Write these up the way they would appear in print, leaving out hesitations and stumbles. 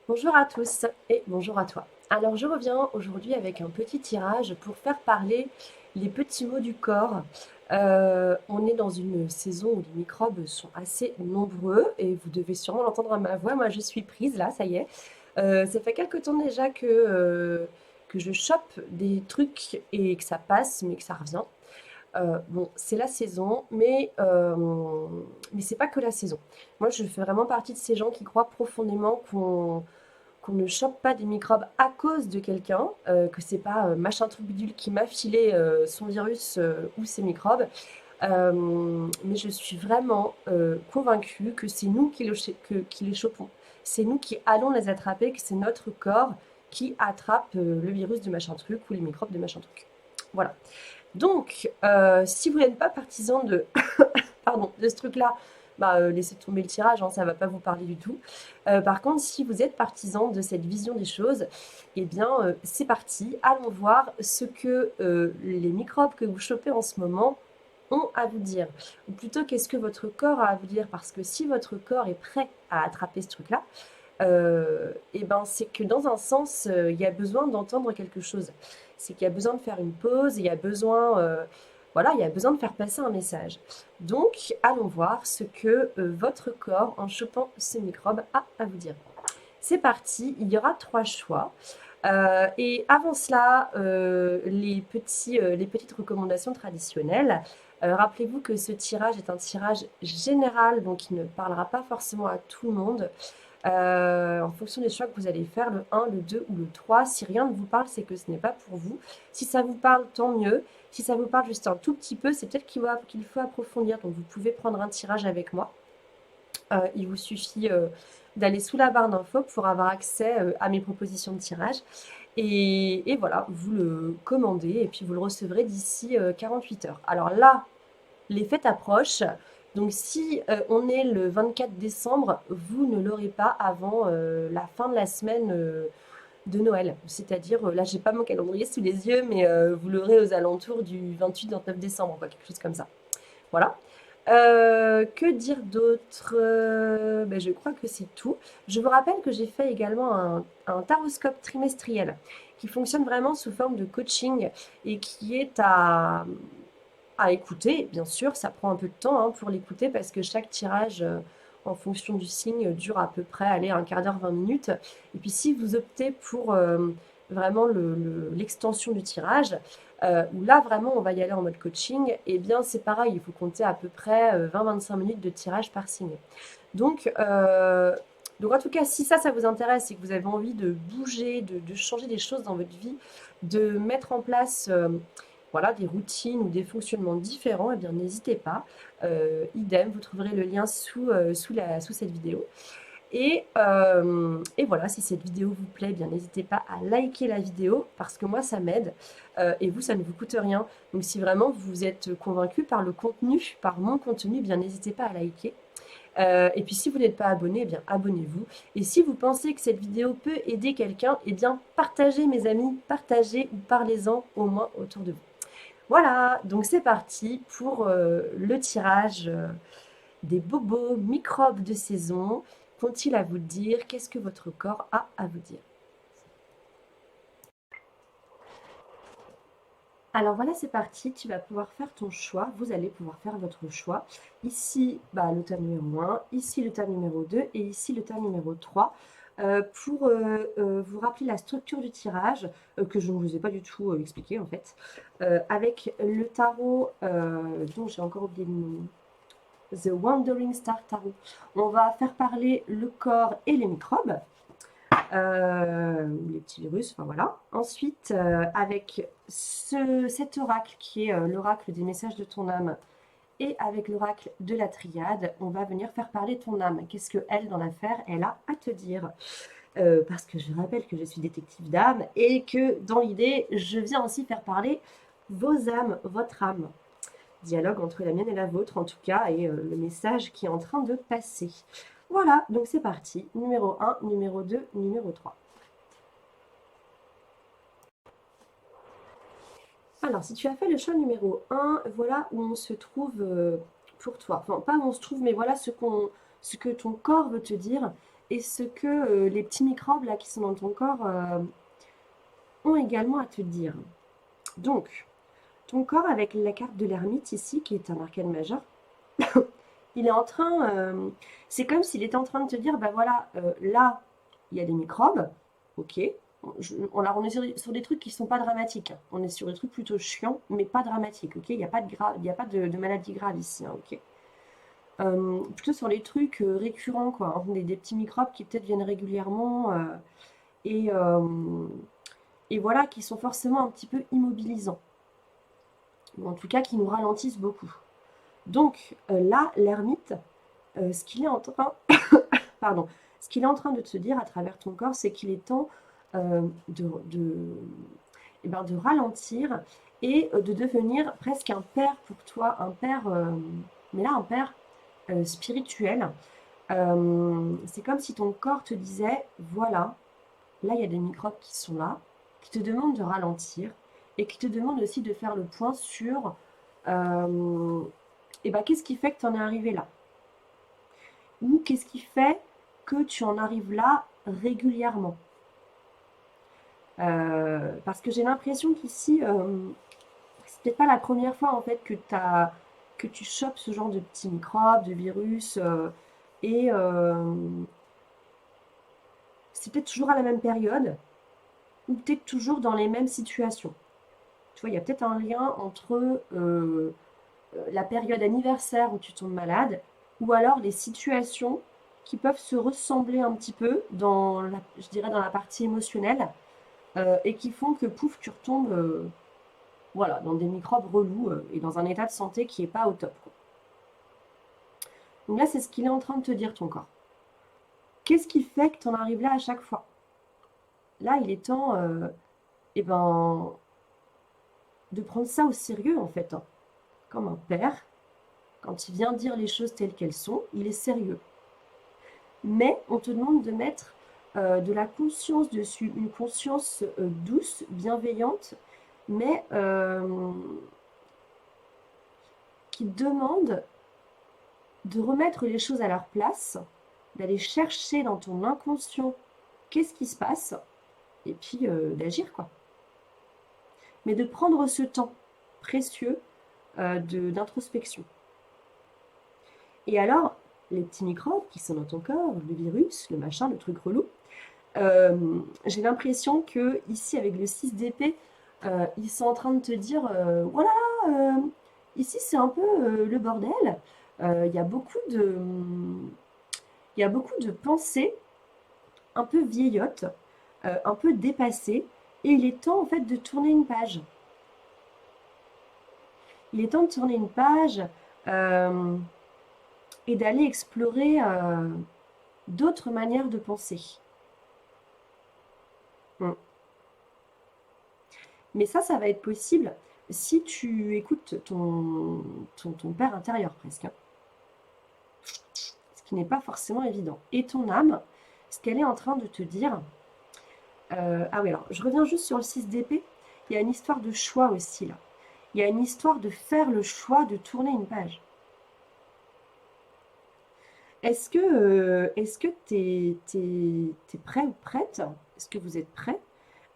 Bonjour à tous et bonjour à toi. Alors je reviens aujourd'hui avec un petit tirage pour faire parler les petits mots du corps. On est dans une saison où les microbes sont assez nombreux et vous devez sûrement l'entendre à ma voix. Moi je suis prise là, ça y est. Ça fait quelque temps déjà que je chope des trucs et que ça passe mais que ça revient. Bon, c'est la saison, mais c'est pas que la saison. Moi je fais vraiment partie de ces gens qui croient profondément qu'on ne chope pas des microbes à cause de quelqu'un, que c'est pas machin truc bidule qui m'a filé son virus ou ses microbes. Mais je suis vraiment convaincue que c'est nous qui les chopons. C'est nous qui allons les attraper, que c'est notre corps qui attrape le virus de machin truc ou les microbes de machin truc. Voilà. Donc, si vous n'êtes pas partisan de, pardon, de ce truc-là, bah, laissez tomber le tirage, hein, ça ne va pas vous parler du tout. Par contre, si vous êtes partisan de cette vision des choses, eh bien, c'est parti. Allons voir ce que les microbes que vous chopez en ce moment ont à vous dire. Ou plutôt, qu'est-ce que votre corps a à vous dire? Parce que si votre corps est prêt à attraper ce truc-là, et ben, c'est que dans un sens, il y a besoin d'entendre quelque chose. C'est qu'il y a besoin de faire une pause, il y a besoin, voilà, il y a besoin de faire passer un message. Donc, allons voir ce que votre corps, en chopant ce microbe, a à vous dire. C'est parti, il y aura trois choix. Et avant cela, les petites recommandations traditionnelles. Rappelez-vous que ce tirage est un tirage général, donc il ne parlera pas forcément à tout le monde. En fonction des choix que vous allez faire, le 1, le 2 ou le 3, si rien ne vous parle, c'est que ce n'est pas pour vous. Si ça vous parle, tant mieux. Si ça vous parle juste un tout petit peu, c'est peut-être qu'il faut approfondir. Donc vous pouvez prendre un tirage avec moi. Il vous suffit d'aller sous la barre d'infos pour avoir accès à mes propositions de tirage. Et voilà, vous le commandez et puis vous le recevrez d'ici 48 heures. Alors là, les fêtes approchent. Donc si on est le 24 décembre, vous ne l'aurez pas avant la fin de la semaine de Noël. C'est-à-dire, là j'ai pas mon calendrier sous les yeux, mais vous l'aurez aux alentours du 28-29 décembre, quoi, quelque chose comme ça. Voilà. Que dire d'autre? Ben, je crois que c'est tout. Je vous rappelle que j'ai fait également un taroscope trimestriel qui fonctionne vraiment sous forme de coaching et qui est à écouter, bien sûr. Ça prend un peu de temps hein, pour l'écouter parce que chaque tirage, en fonction du signe, dure à peu près allez, un quart d'heure, 20 minutes. Et puis si vous optez pour vraiment l'extension du tirage, où là vraiment on va y aller en mode coaching, et bien c'est pareil, il faut compter à peu près 20-25 minutes de tirage par signe. Donc, donc en tout cas, si ça vous intéresse et que vous avez envie de bouger, de changer des choses dans votre vie, de mettre en place voilà, des routines ou des fonctionnements différents, eh bien n'hésitez pas. Idem, vous trouverez le lien sous cette vidéo. Et voilà, si cette vidéo vous plaît, eh bien n'hésitez pas à liker la vidéo parce que moi ça m'aide et vous ça ne vous coûte rien. Donc si vraiment vous êtes convaincu par le contenu, par mon contenu, eh bien n'hésitez pas à liker. Et puis si vous n'êtes pas abonné, eh bien abonnez-vous. Et si vous pensez que cette vidéo peut aider quelqu'un, eh bien partagez mes amis, partagez ou parlez-en au moins autour de vous. Voilà, donc c'est parti pour le tirage des bobos microbes de saison. Qu'ont-ils à vous dire? Qu'est-ce que votre corps a à vous dire? Alors voilà, c'est parti, tu vas pouvoir faire ton choix, vous allez pouvoir faire votre choix. Ici, bah, le terme numéro 1, ici le terme numéro 2 et ici le terme numéro 3. Pour vous rappeler la structure du tirage, que je ne vous ai pas du tout expliqué en fait, avec le tarot dont j'ai encore oublié le nom, The Wandering Star Tarot, on va faire parler le corps et les microbes. Les petits virus, enfin voilà. Ensuite, avec cet oracle qui est l'oracle des messages de ton âme et avec l'oracle de la triade, on va venir faire parler ton âme. Qu'est-ce que elle, dans l'affaire, elle a à te dire? Parce que je rappelle que je suis détective d'âme et que dans l'idée, je viens aussi faire parler vos âmes, votre âme. Dialogue entre la mienne et la vôtre en tout cas, et le message qui est en train de passer. Voilà, donc c'est parti. Numéro 1, numéro 2, numéro 3. Alors, si tu as fait le choix numéro 1, voilà où on se trouve pour toi. Enfin, pas où on se trouve, mais voilà ce que ton corps veut te dire. et ce que les petits microbes là qui sont dans ton corps ont également à te dire. Donc, ton corps avec la carte de l'ermite ici, qui est un arcane majeur, il est en train, c'est comme s'il était en train de te dire, bah voilà, là, il y a des microbes, ok. On est sur des trucs qui sont pas dramatiques, hein. On est sur des trucs plutôt chiants, mais pas dramatiques, ok. Il n'y a pas il y a pas de maladie grave ici, hein, ok. Plutôt sur les trucs récurrents, quoi, hein, des petits microbes qui peut-être viennent régulièrement et, euh, et voilà, qui sont forcément un petit peu immobilisants, ou en tout cas qui nous ralentissent beaucoup. Donc là, l'ermite, ce qu'il est en train, pardon, ce qu'il est en train de te dire à travers ton corps, c'est qu'il est temps eh ben, de ralentir et de devenir presque un père pour toi, un père, mais là un père spirituel. C'est comme si ton corps te disait, voilà, là il y a des microbes qui sont là, qui te demandent de ralentir et qui te demandent aussi de faire le point sur, et ben, qu'est-ce qui fait que tu en es arrivé là? Ou qu'est-ce qui fait que tu en arrives là régulièrement? Parce que j'ai l'impression qu'ici, c'est peut-être pas la première fois en fait que tu chopes ce genre de petits microbes, de virus, et c'est peut-être toujours à la même période, ou peut-être toujours dans les mêmes situations. Tu vois, il y a peut-être un lien entre la période anniversaire où tu tombes malade, ou alors les situations qui peuvent se ressembler un petit peu dans je dirais dans la partie émotionnelle, et qui font que pouf, tu retombes voilà, dans des microbes relous et dans un état de santé qui n'est pas au top, quoi. Donc là, c'est ce qu'il est en train de te dire, ton corps. Qu'est-ce qui fait que tu en arrives là à chaque fois? Là, il est temps eh ben, de prendre ça au sérieux, en fait, hein. Comme un père, quand il vient dire les choses telles qu'elles sont, il est sérieux. Mais on te demande de mettre de la conscience dessus, une conscience douce, bienveillante, mais qui demande de remettre les choses à leur place, d'aller chercher dans ton inconscient qu'est-ce qui se passe, et puis d'agir, quoi. Mais de prendre ce temps précieux d'introspection. Et alors, les petits microbes qui sont dans ton corps, le virus, le machin, le truc relou, j'ai l'impression que ici avec le 6 d'épée, ils sont en train de te dire voilà, ici c'est un peu le bordel. Il y a beaucoup de, il y a beaucoup de pensées un peu vieillottes, un peu dépassées, et il est temps en fait de tourner une page. Il est temps de tourner une page euh, et d'aller explorer d'autres manières de penser. Mm. Mais ça va être possible si tu écoutes ton père intérieur presque, hein. Ce qui n'est pas forcément évident. Et ton âme, ce qu'elle est en train de te dire. Ah oui, alors je reviens juste sur le 6 d'épée. Il y a une histoire de choix aussi là. Il y a une histoire de faire le choix de tourner une page. Est-ce que t'es prêt ou prête? Est-ce que vous êtes prêt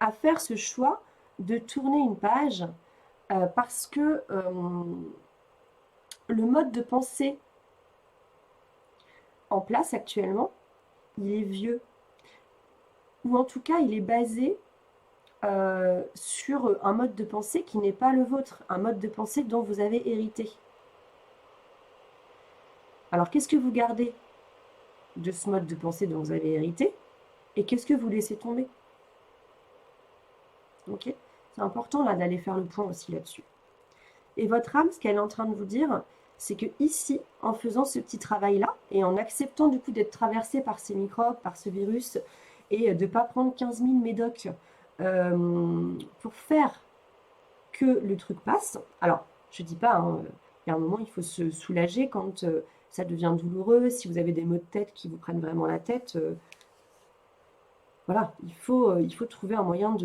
à faire ce choix de tourner une page parce que le mode de pensée en place actuellement, il est vieux. Ou en tout cas, il est basé sur un mode de pensée qui n'est pas le vôtre, un mode de pensée dont vous avez hérité. Alors, qu'est-ce que vous gardez de ce mode de pensée dont vous avez hérité et qu'est-ce que vous laissez tomber? Ok. C'est important là d'aller faire le point aussi là-dessus. Et votre âme, ce qu'elle est en train de vous dire, c'est que ici, en faisant ce petit travail-là, et en acceptant du coup d'être traversé par ces microbes, par ce virus, et de ne pas prendre 15 000 médocs pour faire que le truc passe. Alors, je dis pas, hein, il y a un moment, il faut se soulager quand ça devient douloureux, si vous avez des maux de tête qui vous prennent vraiment la tête. Voilà, il faut trouver un moyen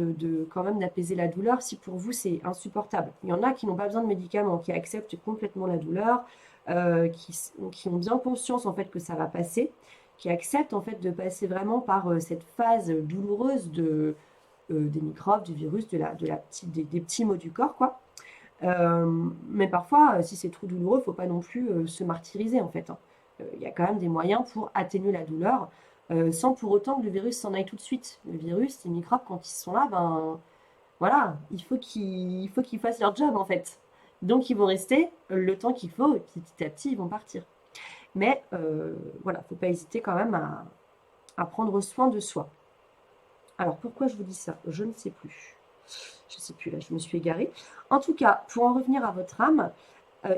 quand même d'apaiser la douleur si pour vous c'est insupportable. Il y en a qui n'ont pas besoin de médicaments, qui acceptent complètement la douleur, qui ont bien conscience en fait que ça va passer, qui acceptent en fait de passer vraiment par cette phase douloureuse des microbes, du virus, des petits maux du corps, quoi. Mais parfois, si c'est trop douloureux, faut pas non plus se martyriser en fait, hein. Il y a quand même des moyens pour atténuer la douleur, sans pour autant que le virus s'en aille tout de suite. Le virus, les microbes, quand ils sont là, ben voilà, il faut qu'ils fassent leur job en fait. Donc ils vont rester le temps qu'il faut et petit à petit ils vont partir. Mais voilà, faut pas hésiter quand même à prendre soin de soi. Alors pourquoi je vous dis ça? Je ne sais plus. Je ne sais plus là, je me suis égarée. En tout cas, pour en revenir à votre âme,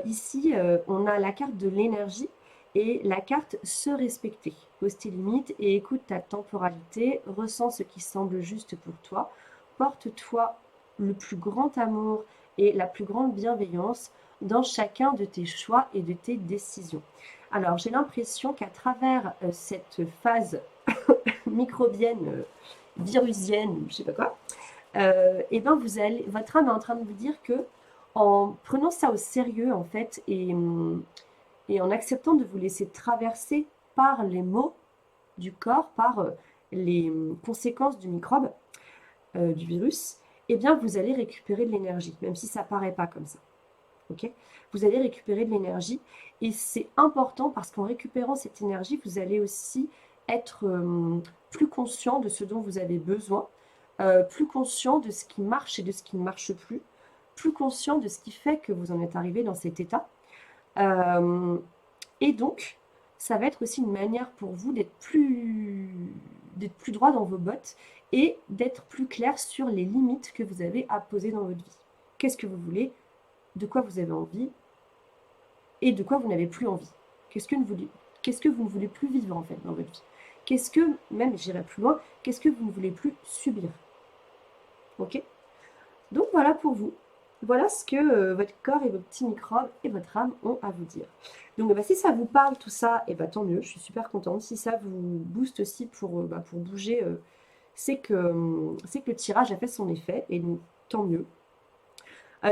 ici on a la carte de l'énergie et la carte se respecter. Pose tes limites et écoute ta temporalité, ressens ce qui semble juste pour toi, porte-toi le plus grand amour et la plus grande bienveillance dans chacun de tes choix et de tes décisions. Alors j'ai l'impression qu'à travers cette phase microbienne, virusienne, je sais pas quoi, et ben votre âme est en train de vous dire que en prenant ça au sérieux en fait et en acceptant de vous laisser traverser par les maux du corps, par les conséquences du microbe, du virus, eh bien vous allez récupérer de l'énergie, même si ça paraît pas comme ça. Ok? Vous allez récupérer de l'énergie et c'est important parce qu'en récupérant cette énergie, vous allez aussi être plus conscient de ce dont vous avez besoin, plus conscient de ce qui marche et de ce qui ne marche plus conscient de ce qui fait que vous en êtes arrivé dans cet état. Et donc, ça va être aussi une manière pour vous d'être plus droit dans vos bottes et d'être plus clair sur les limites que vous avez à poser dans votre vie. Qu'est-ce que vous voulez? De quoi vous avez envie? Et de quoi vous n'avez plus envie? Qu'est-ce que vous ne voulez plus vivre en fait dans votre vie? Qu'est-ce que, même j'irai plus loin, qu'est-ce que vous ne voulez plus subir? Ok? Donc voilà pour vous. Voilà ce que votre corps et vos petits microbes et votre âme ont à vous dire. Donc si ça vous parle tout ça, et tant mieux, je suis super contente. Si ça vous booste aussi pour bouger, c'est que le tirage a fait son effet, et donc tant mieux.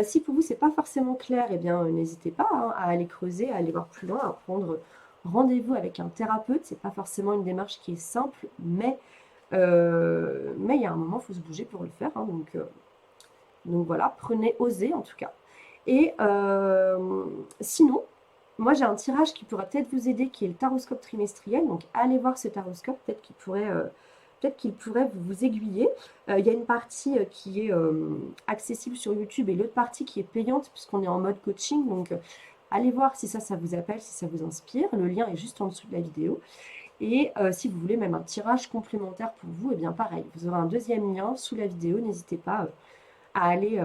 Si pour vous c'est pas forcément clair, eh bien n'hésitez pas hein, à aller creuser, à aller voir plus loin, à prendre rendez-vous avec un thérapeute. C'est pas forcément une démarche qui est simple, mais il y a un moment, il faut se bouger pour le faire, hein, donc voilà, osez en tout cas. Et sinon, moi j'ai un tirage qui pourra peut-être vous aider, qui est le taroscope trimestriel. Donc allez voir ce taroscope, peut-être qu'il pourrait vous aiguiller. Il y a une partie qui est accessible sur YouTube et l'autre partie qui est payante puisqu'on est en mode coaching. Donc allez voir si ça vous appelle, si ça vous inspire. Le lien est juste en dessous de la vidéo. Et si vous voulez même un tirage complémentaire pour vous, et bien pareil, vous aurez un deuxième lien sous la vidéo. N'hésitez pas à aller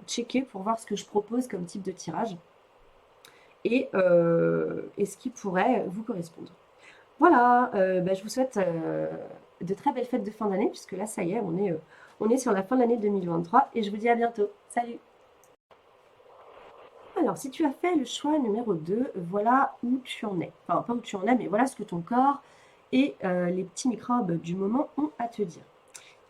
checker pour voir ce que je propose comme type de tirage et ce qui pourrait vous correspondre. Voilà, je vous souhaite de très belles fêtes de fin d'année, puisque là, ça y est, on est sur la fin de l'année 2023, et je vous dis à bientôt. Salut! Alors, si tu as fait le choix numéro 2, voilà où tu en es. Enfin, pas où tu en es, mais voilà ce que ton corps et les petits microbes du moment ont à te dire.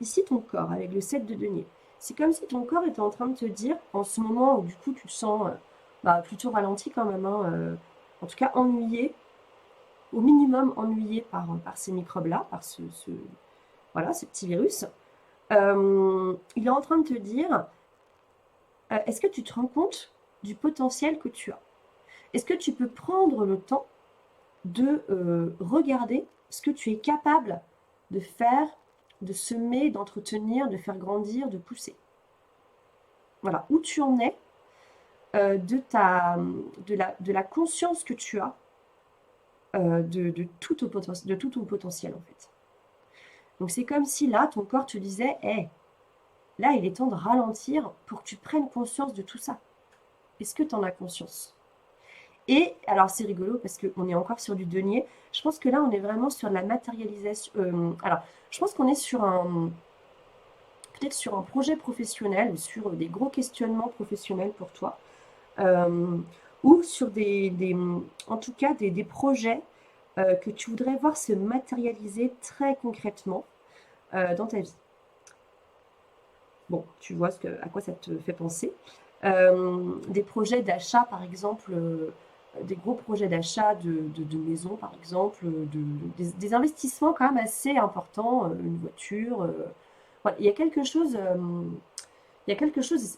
Ici, ton corps, avec le 7 de denier, c'est comme si ton corps était en train de te dire, en ce moment où du coup tu te sens plutôt ralenti quand même, hein, en tout cas ennuyé, au minimum ennuyé par ces microbes-là, par voilà, ce petit virus, il est en train de te dire, est-ce que tu te rends compte du potentiel que tu as? Est-ce que tu peux prendre le temps de regarder ce que tu es capable de faire, de semer, d'entretenir, de faire grandir, de pousser? Voilà, où tu en es de la conscience que tu as de tout ton potentiel en fait. Donc c'est comme si là, ton corps te disait, hey, là, il est temps de ralentir pour que tu prennes conscience de tout ça. Est-ce que tu en as conscience? Et alors c'est rigolo parce qu'on est encore sur du denier. Je pense que là, on est vraiment sur de la matérialisation. Alors, je pense qu'on est peut-être sur un projet professionnel, sur des gros questionnements professionnels pour toi, ou sur en tout cas des projets que tu voudrais voir se matérialiser très concrètement dans ta vie. Bon, tu vois à quoi ça te fait penser. Des projets d'achat, par exemple, des gros projets d'achat de maison, par exemple, des investissements quand même assez importants, une voiture. Voilà. Il y a quelque chose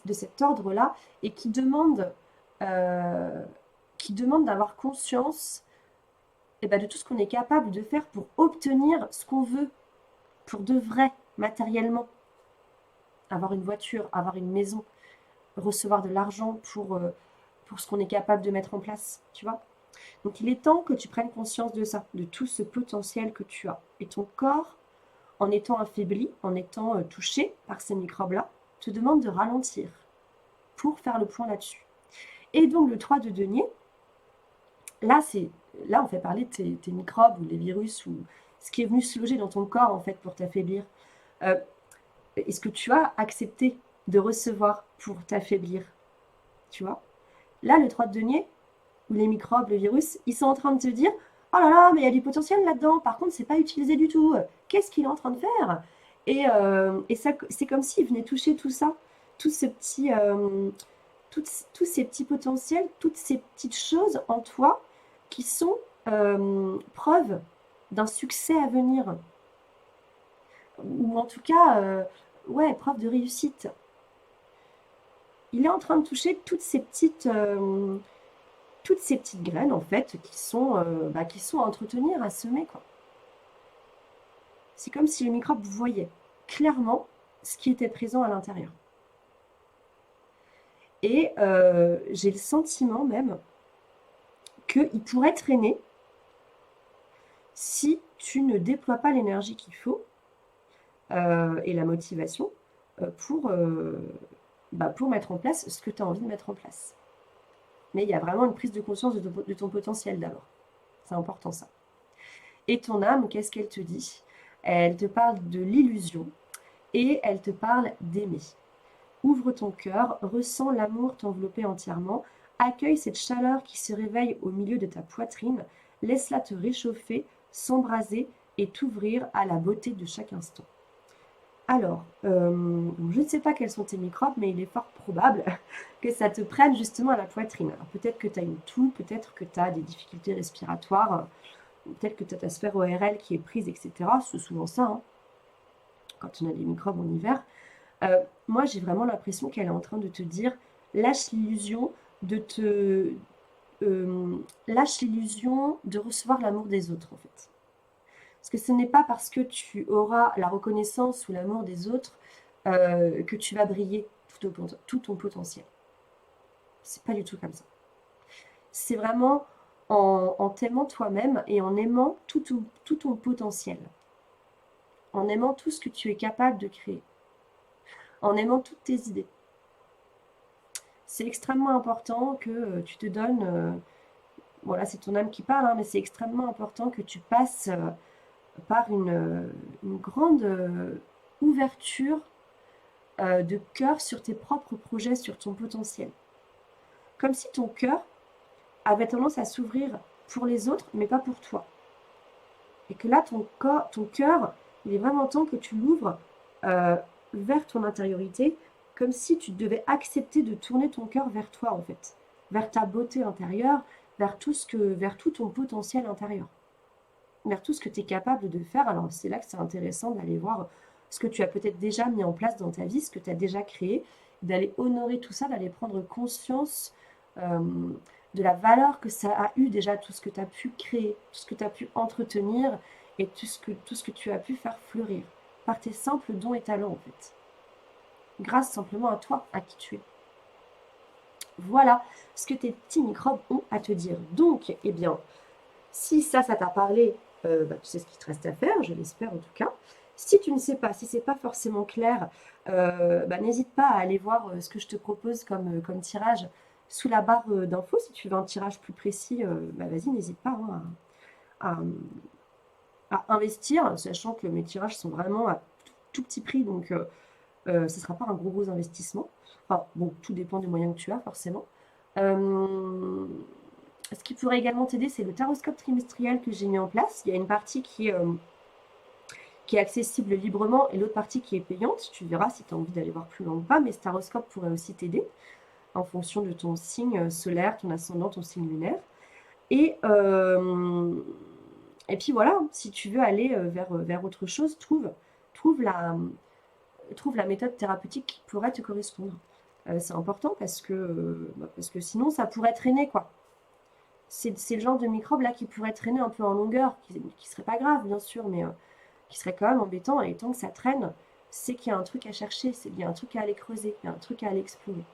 de cet ordre-là et euh, qui demande d'avoir conscience de tout ce qu'on est capable de faire pour obtenir ce qu'on veut, pour de vrai, matériellement. Avoir une voiture, avoir une maison, recevoir de l'argent pour ce qu'on est capable de mettre en place, tu vois. Donc il est temps que tu prennes conscience de ça, de tout ce potentiel que tu as. Et ton corps, en étant affaibli, en étant touché par ces microbes-là, te demande de ralentir pour faire le point là-dessus. Et donc le 3 de denier, là, là on fait parler de tes microbes ou les virus ou ce qui est venu se loger dans ton corps en fait pour t'affaiblir. Euh, Est-ce que tu as accepté de recevoir pour t'affaiblir? Tu vois? Là, le 3 de denier, où les microbes, les virus, ils sont en train de te dire: oh là là, mais il y a du potentiel là-dedans, par contre, c'est pas utilisé du tout. Qu'est-ce qu'il est en train de faire? Et ça, c'est comme s'il venait toucher tout ça, tout ce petit, tous ces petits potentiels, toutes ces petites choses en toi qui sont preuve d'un succès à venir, ou en tout cas, ouais, preuve de réussite. Il est en train de toucher toutes ces petites graines en fait qui sont à entretenir, à semer quoi. C'est comme si le microbe voyait clairement ce qui était présent à l'intérieur. Et j'ai le sentiment même qu'il pourrait traîner si tu ne déploies pas l'énergie qu'il faut et la motivation euh, pour, euh, pour mettre en place ce que tu as envie de mettre en place. Mais il y a vraiment une prise de conscience de ton potentiel d'abord. C'est important ça. Et ton âme, qu'est-ce qu'elle te dit? Elle te parle de l'illusion et elle te parle d'aimer. Ouvre ton cœur, ressens l'amour t'envelopper entièrement, accueille cette chaleur qui se réveille au milieu de ta poitrine, laisse-la te réchauffer, s'embraser et t'ouvrir à la beauté de chaque instant. Alors, je ne sais pas quels sont tes microbes, mais il est fort probable que ça te prenne justement à la poitrine. Alors peut-être que tu as une toux, peut-être que tu as des difficultés respiratoires, peut-être que tu as ta sphère ORL qui est prise, etc. C'est souvent ça, hein, quand on a des microbes en hiver. Moi, j'ai vraiment l'impression qu'elle est en train de te dire, lâche l'illusion de te... lâche l'illusion de recevoir l'amour des autres, en fait. Parce que ce n'est pas parce que tu auras la reconnaissance ou l'amour des autres que tu vas briller tout ton potentiel. C'est pas du tout comme ça. C'est vraiment en t'aimant toi-même et en aimant tout ton potentiel. En aimant tout ce que tu es capable de créer. En aimant toutes tes idées. C'est extrêmement important que tu te donnes... voilà, c'est ton âme qui parle, hein, mais c'est extrêmement important que tu passes par une grande ouverture de cœur sur tes propres projets, sur ton potentiel. Comme si ton cœur avait tendance à s'ouvrir pour les autres, mais pas pour toi. Et que là, ton cœur, il est vraiment temps que tu l'ouvres vers ton intériorité, comme si tu devais accepter de tourner ton cœur vers toi, en fait. Vers ta beauté intérieure, vers tout ton potentiel intérieur. Vers tout ce que tu es capable de faire. Alors c'est là que c'est intéressant d'aller voir ce que tu as peut-être déjà mis en place dans ta vie, ce que tu as déjà créé, d'aller honorer tout ça, d'aller prendre conscience de la valeur que ça a eu déjà, tout ce que tu as pu créer, tout ce que tu as pu entretenir et tout ce que tu as pu faire fleurir par tes simples dons et talents en fait. Grâce simplement à toi, à qui tu es. Voilà ce que tes petits microbes ont à te dire. Donc, eh bien, si ça t'a parlé, tu sais ce qu'il te reste à faire, je l'espère en tout cas. Si tu ne sais pas, si c'est pas forcément clair, n'hésite pas à aller voir ce que je te propose comme tirage sous la barre d'infos. Si tu veux un tirage plus précis, vas-y, n'hésite pas hein, à investir, sachant que mes tirages sont vraiment à tout petit prix, donc ce ne sera pas un gros investissement. Enfin, bon, tout dépend des moyens que tu as, forcément. Ce qui pourrait également t'aider, c'est le taroscope trimestriel que j'ai mis en place. Il y a une partie qui est accessible librement et l'autre partie qui est payante. Tu verras si tu as envie d'aller voir plus loin ou pas, mais ce taroscope pourrait aussi t'aider en fonction de ton signe solaire, ton ascendant, ton signe lunaire. Et, et puis voilà, si tu veux aller vers autre chose, trouve la, trouve la méthode thérapeutique qui pourrait te correspondre. C'est important parce que sinon ça pourrait traîner quoi. C'est le genre de microbe là qui pourrait traîner un peu en longueur, qui serait pas grave bien sûr, mais qui serait quand même embêtant. Et tant que ça traîne, c'est qu'il y a un truc à chercher, c'est qu'il y a un truc à aller creuser, il y a un truc à aller explorer.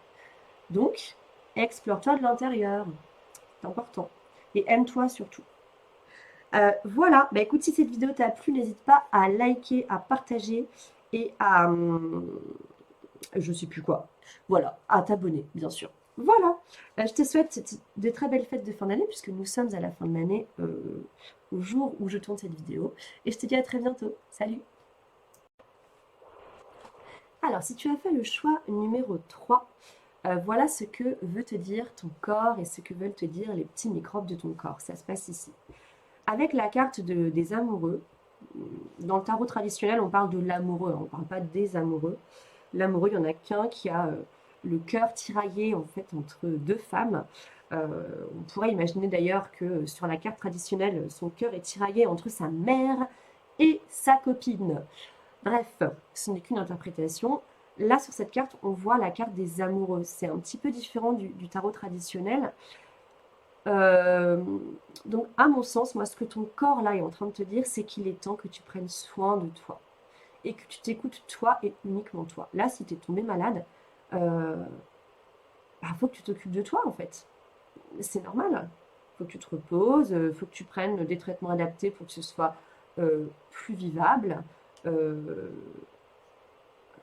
Donc, explore-toi de l'intérieur, c'est important. Et aime-toi surtout. Voilà, bah écoute, si cette vidéo t'a plu, n'hésite pas à liker, à partager et à, je sais plus quoi, voilà, à t'abonner, bien sûr. Voilà, je te souhaite de très belles fêtes de fin d'année, puisque nous sommes à la fin de l'année, au jour où je tourne cette vidéo. Et je te dis à très bientôt. Salut! Alors, si tu as fait le choix numéro 3, voilà ce que veut te dire ton corps et ce que veulent te dire les petits microbes de ton corps. Ça se passe ici. Avec la carte des amoureux, dans le tarot traditionnel, on parle de l'amoureux, on ne parle pas des amoureux. L'amoureux, il n'y en a qu'un qui a le cœur tiraillé en fait entre deux femmes. On pourrait imaginer d'ailleurs que sur la carte traditionnelle, son cœur est tiraillé entre sa mère et sa copine. Bref, ce n'est qu'une interprétation. Là, sur cette carte, on voit la carte des amoureux. C'est un petit peu différent du tarot traditionnel. Euh, donc, à mon sens, moi, ce que ton corps là est en train de te dire, c'est qu'il est temps que tu prennes soin de toi et que tu t'écoutes toi et uniquement toi. Là, si tu es tombé malade, faut que tu t'occupes de toi en fait. C'est normal. Faut que tu te reposes, faut que tu prennes des traitements adaptés pour que ce soit plus vivable. Euh,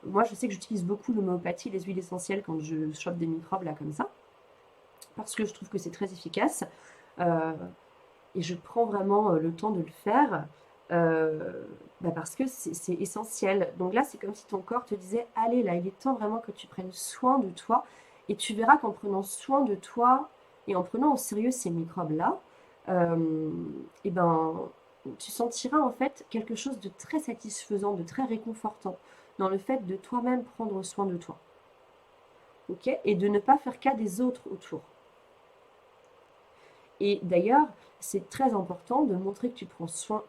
Moi, je sais que j'utilise beaucoup l'homéopathie, les huiles essentielles quand je chope des microbes là comme ça, parce que je trouve que c'est très efficace. Euh, et je prends vraiment le temps de le faire parce que c'est essentiel. Donc là, c'est comme si ton corps te disait, allez, là, il est temps vraiment que tu prennes soin de toi. Et tu verras qu'en prenant soin de toi et en prenant au sérieux ces microbes-là, et ben, tu sentiras en fait quelque chose de très satisfaisant, de très réconfortant dans le fait de toi-même prendre soin de toi. Ok? Et de ne pas faire cas des autres autour. Et d'ailleurs, c'est très important de montrer que tu prends soin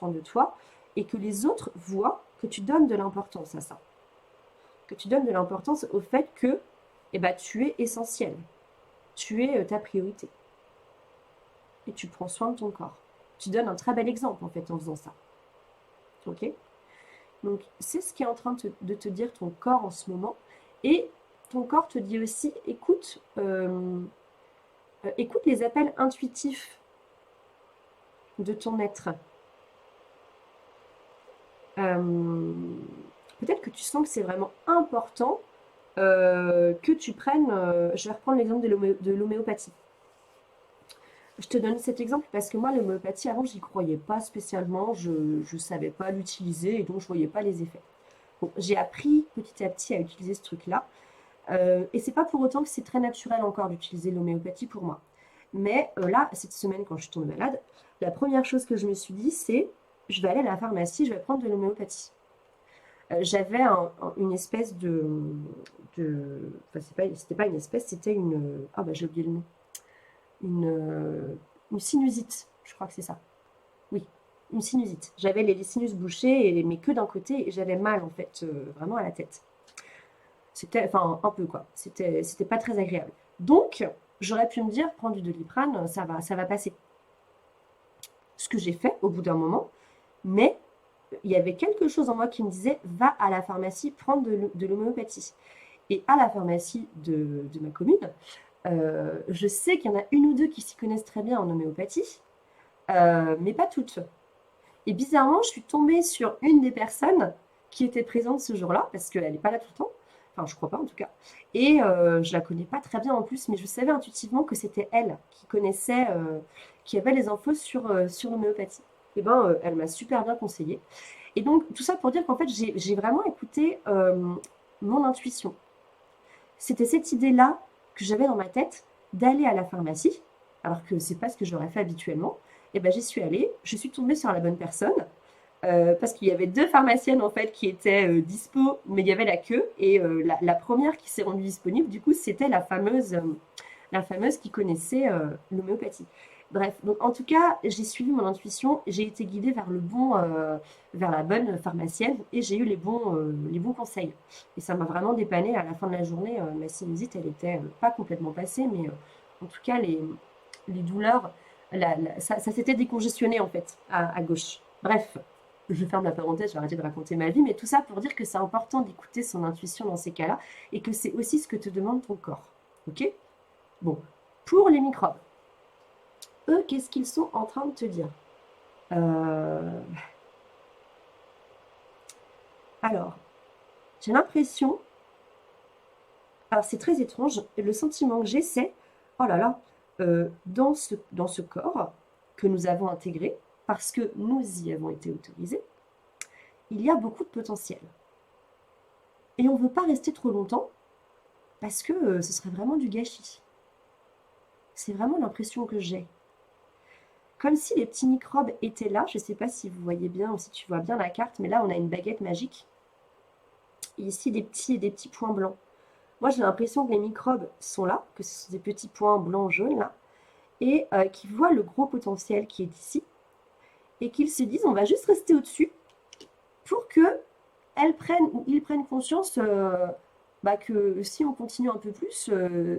de toi et que les autres voient que tu donnes de l'importance à ça. Que tu donnes de l'importance au fait que tu es essentiel. Tu es ta priorité. Et tu prends soin de ton corps. Tu donnes un très bel exemple en fait en faisant ça. Ok? Donc c'est ce qui est en train de te dire ton corps en ce moment. Et ton corps te dit aussi, écoute les appels intuitifs de ton être. Peut-être que tu sens que c'est vraiment important que tu prennes. Je vais reprendre l'exemple de l'homéopathie. Je te donne cet exemple parce que moi, l'homéopathie, avant, j'y croyais pas spécialement. Je ne savais pas l'utiliser et donc je voyais pas les effets. Bon, j'ai appris petit à petit à utiliser ce truc-là. Et c'est pas pour autant que c'est très naturel encore d'utiliser l'homéopathie pour moi. Mais là, cette semaine, quand je suis tombée malade, la première chose que je me suis dit, c'est je vais aller à la pharmacie, je vais prendre de l'homéopathie. J'avais une espèce enfin, c'était pas une espèce, c'était une. Ah bah j'ai oublié le nom. Une sinusite, je crois que c'est ça. Oui, une sinusite. J'avais les sinus bouchés, mais que d'un côté, et j'avais mal en fait, vraiment à la tête. C'était, enfin, un peu quoi. C'était pas très agréable. Donc, j'aurais pu me dire, prends du Doliprane, ça va passer. Ce que j'ai fait au bout d'un moment, mais il y avait quelque chose en moi qui me disait, va à la pharmacie prendre de l'homéopathie. Et à la pharmacie de ma commune, je sais qu'il y en a une ou deux qui s'y connaissent très bien en homéopathie, mais pas toutes. Et bizarrement, je suis tombée sur une des personnes qui était présente ce jour-là, parce qu'elle n'est pas là tout le temps. Enfin, je crois pas en tout cas. Et je la connais pas très bien en plus, mais je savais intuitivement que c'était elle qui connaissait, qui avait les infos sur l'homéopathie. Et ben, elle m'a super bien conseillé. Et donc, tout ça pour dire qu'en fait, j'ai vraiment écouté mon intuition. C'était cette idée-là que j'avais dans ma tête d'aller à la pharmacie, alors que c'est pas ce que j'aurais fait habituellement. Et ben j'y suis allée, je suis tombée sur la bonne personne, parce qu'il y avait deux pharmaciennes en fait qui étaient dispo, mais il y avait la queue, et la première qui s'est rendue disponible, du coup, c'était la fameuse qui connaissait l'homéopathie. Bref, donc en tout cas, j'ai suivi mon intuition, j'ai été guidée vers vers la bonne pharmacienne et j'ai eu les bons conseils. Et ça m'a vraiment dépannée à la fin de la journée. Ma sinusite, elle était pas complètement passée, mais en tout cas, les douleurs, ça s'était décongestionné en fait à gauche. Bref, je ferme la parenthèse, je vais arrêter de raconter ma vie, mais tout ça pour dire que c'est important d'écouter son intuition dans ces cas-là et que c'est aussi ce que te demande ton corps. Ok? Bon, pour les microbes. Eux, qu'est-ce qu'ils sont en train de te dire? Euh, alors, j'ai l'impression, alors c'est très étrange, le sentiment que j'ai, c'est, oh là là, dans ce corps que nous avons intégré, parce que nous y avons été autorisés, il y a beaucoup de potentiel. Et on ne veut pas rester trop longtemps, parce que ce serait vraiment du gâchis. C'est vraiment l'impression que j'ai. Comme si les petits microbes étaient là, je ne sais pas si vous voyez bien ou si tu vois bien la carte, mais là on a une baguette magique, et ici des petits points blancs. Moi, j'ai l'impression que les microbes sont là, que ce sont des petits points blancs, jaunes, là, et qu'ils voient le gros potentiel qui est ici, et qu'ils se disent, on va juste rester au-dessus pour que elles prennent ou ils prennent conscience que si on continue un peu plus,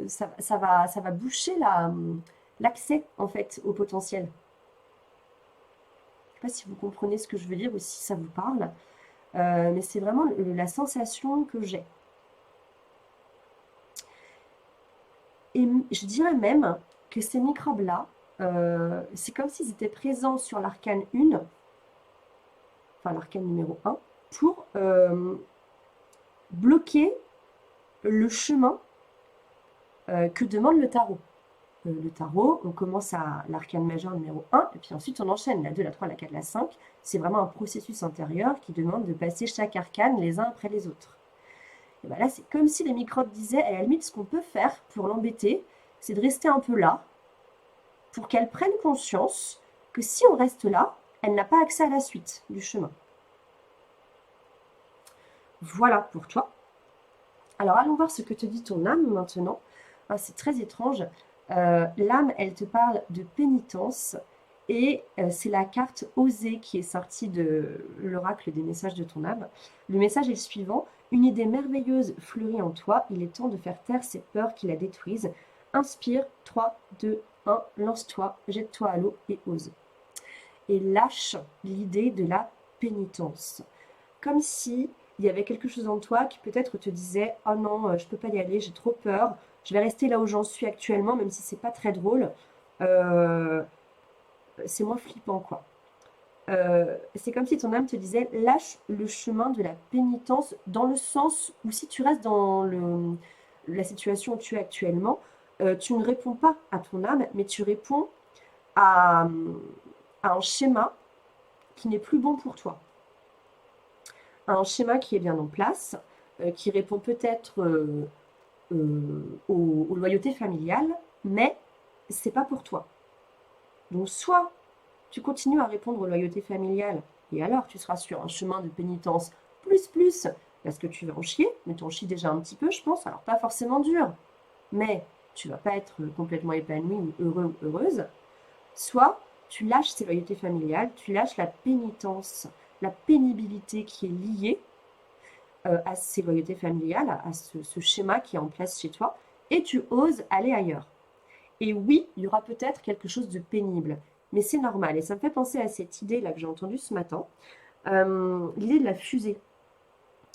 ça va boucher l'accès, en fait, au potentiel. Je ne sais pas si vous comprenez ce que je veux dire ou si ça vous parle, mais c'est vraiment la sensation que j'ai. Et je dirais même que ces microbes-là, c'est comme s'ils étaient présents sur l'arcane 1, enfin l'arcane numéro 1, pour bloquer le chemin que demande le tarot. Le tarot, on commence à l'arcane majeur numéro 1, et puis ensuite on enchaîne la 2, la 3, la 4, la 5. C'est vraiment un processus intérieur qui demande de passer chaque arcane les uns après les autres. Et ben là, c'est comme si les microbes disaient, à la limite, ce qu'on peut faire pour l'embêter, c'est de rester un peu là, pour qu'elle prenne conscience que si on reste là, elle n'a pas accès à la suite du chemin. Voilà pour toi. Alors allons voir ce que te dit ton âme maintenant. Ah, c'est très étrange. L'âme, elle te parle de pénitence et c'est la carte Oser qui est sortie de l'oracle des messages de ton âme. Le message est le suivant. Une idée merveilleuse fleurit en toi. Il est temps de faire taire ces peurs qui la détruisent. Inspire, 3, 2, 1, lance-toi, jette-toi à l'eau et ose. Et lâche l'idée de la pénitence. Comme si il y avait quelque chose en toi qui peut-être te disait « Oh non, je peux pas y aller, j'ai trop peur, je vais rester là où j'en suis actuellement, même si c'est pas très drôle. Euh, c'est moins flippant, quoi. » C'est comme si ton âme te disait « Lâche le chemin de la pénitence dans le sens où si tu restes dans la situation où tu es actuellement, tu ne réponds pas à ton âme, mais tu réponds à, à un schéma qui n'est plus bon pour toi. Un schéma qui est bien en place, qui répond peut-être aux loyautés familiales, mais c'est pas pour toi. Donc soit tu continues à répondre aux loyautés familiales, et alors tu seras sur un chemin de pénitence plus, parce que tu vas en chier, mais tu en chies déjà un petit peu, je pense, alors pas forcément dur, mais tu vas pas être complètement épanoui ou heureux ou heureuse. Soit tu lâches ces loyautés familiales, tu lâches la pénitence, la pénibilité qui est liée à ces loyautés familiales, à ce schéma qui est en place chez toi, et tu oses aller ailleurs. Et oui, il y aura peut-être quelque chose de pénible, mais c'est normal. Et ça me fait penser à cette idée-là que j'ai entendue ce matin, l'idée de la fusée.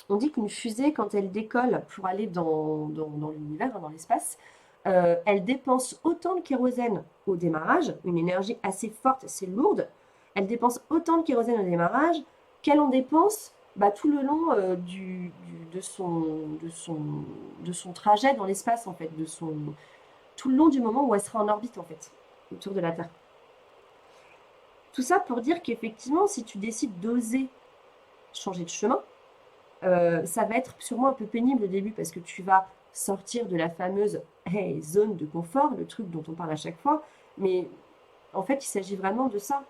On dit qu'une fusée, quand elle décolle pour aller dans l'univers, dans l'espace, elle dépense autant de kérosène au démarrage, une énergie assez forte, assez lourde. Elle dépense autant de kérosène au démarrage qu'elle en dépense tout le long de son trajet dans l'espace, en fait, tout le long du moment où elle sera en orbite, en fait, autour de la Terre. Tout ça pour dire qu'effectivement, si tu décides d'oser changer de chemin, ça va être sûrement un peu pénible au début parce que tu vas sortir de la fameuse zone de confort, le truc dont on parle à chaque fois. Mais en fait, il s'agit vraiment de ça.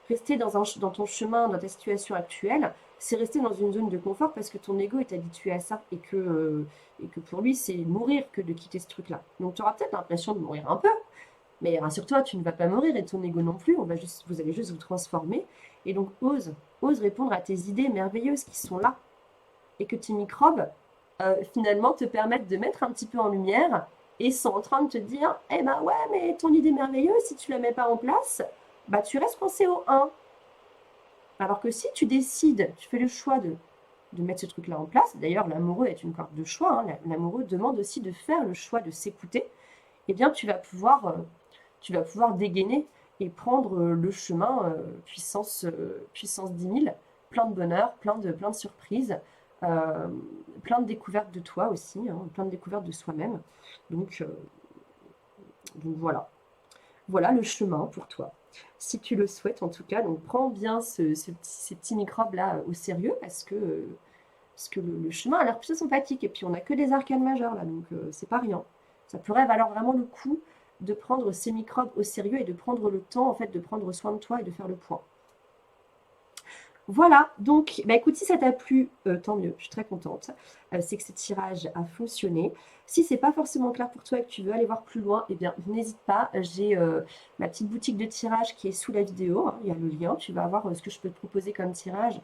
Rester dans ton chemin, dans ta situation actuelle, c'est rester dans une zone de confort parce que ton ego est habitué à ça et que pour lui, c'est mourir que de quitter ce truc-là. Donc, tu auras peut-être l'impression de mourir un peu, Mais rassure-toi, tu ne vas pas mourir et ton ego non plus. Vous allez juste vous transformer. Et donc, ose répondre à tes idées merveilleuses qui sont là. Et que tes microbes, finalement, te permettent de mettre un petit peu en lumière et sont en train de te dire, eh ben ouais, mais ton idée merveilleuse, si tu la mets pas en place, bah tu restes coincé au 1. Alors que si tu décides, tu fais le choix de mettre ce truc-là en place, d'ailleurs l'amoureux est une corde de choix, hein, l'amoureux demande aussi de faire le choix de s'écouter, eh bien tu vas pouvoir dégainer et prendre le chemin puissance 10 000, plein de bonheur, plein de surprises, euh, plein de découvertes de toi aussi, hein, plein de découvertes de soi-même. Donc, euh, donc voilà. Voilà le chemin pour toi. Si tu le souhaites en tout cas, donc prends bien ces petits microbes-là au sérieux parce que le chemin a l'air plutôt sympathique. Et puis on n'a que des arcanes majeures là, donc c'est pas rien. Ça pourrait valoir vraiment le coup de prendre ces microbes au sérieux et de prendre le temps en fait de prendre soin de toi et de faire le point. Voilà, donc bah écoute, si ça t'a plu, tant mieux, je suis très contente. C'est que ce tirage a fonctionné. Si c'est pas forcément clair pour toi et que tu veux aller voir plus loin, eh bien n'hésite pas, j'ai ma petite boutique de tirage qui est sous la vidéo, hein, il y a le lien, tu vas voir ce que je peux te proposer comme tirage.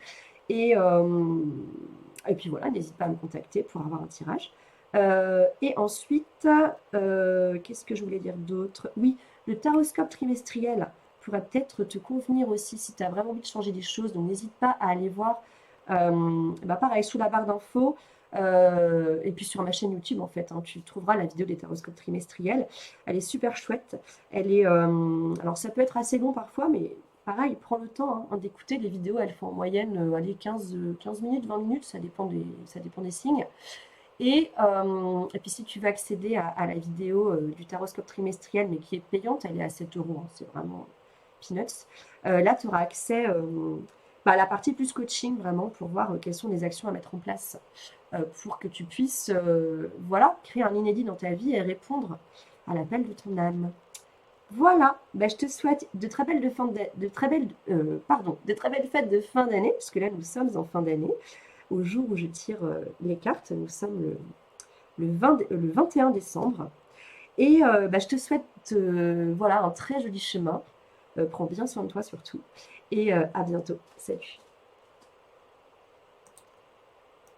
Et, et puis voilà, n'hésite pas à me contacter pour avoir un tirage. Et ensuite, qu'est-ce que je voulais dire d'autre? Oui, le taroscope trimestriel pourrait peut-être te convenir aussi si tu as vraiment envie de changer des choses. Donc n'hésite pas à aller voir, bah pareil, sous la barre d'infos. Et puis sur ma chaîne YouTube, en fait, hein, tu trouveras la vidéo des taroscopes trimestriels. Elle est super chouette. Alors ça peut être assez long parfois, mais pareil, prends le temps hein, d'écouter les vidéos. Elles font en moyenne allez, 15 minutes, 20 minutes, ça dépend des signes. Et puis si tu veux accéder à la vidéo du taroscope trimestriel, mais qui est payante, elle est à 7 euros, hein, c'est vraiment peanuts. Là, tu auras accès bah, à la partie plus coaching, vraiment, pour voir quelles sont les actions à mettre en place pour que tu puisses voilà, créer un inédit dans ta vie et répondre à l'appel de ton âme. Voilà, bah, je te souhaite de très belles, de très belles fêtes de fin d'année, puisque là nous sommes en fin d'année. Au jour où je tire les cartes, nous sommes le 21 décembre. Et bah, je te souhaite voilà, un très joli chemin. Prends bien soin de toi surtout. Et à bientôt. Salut.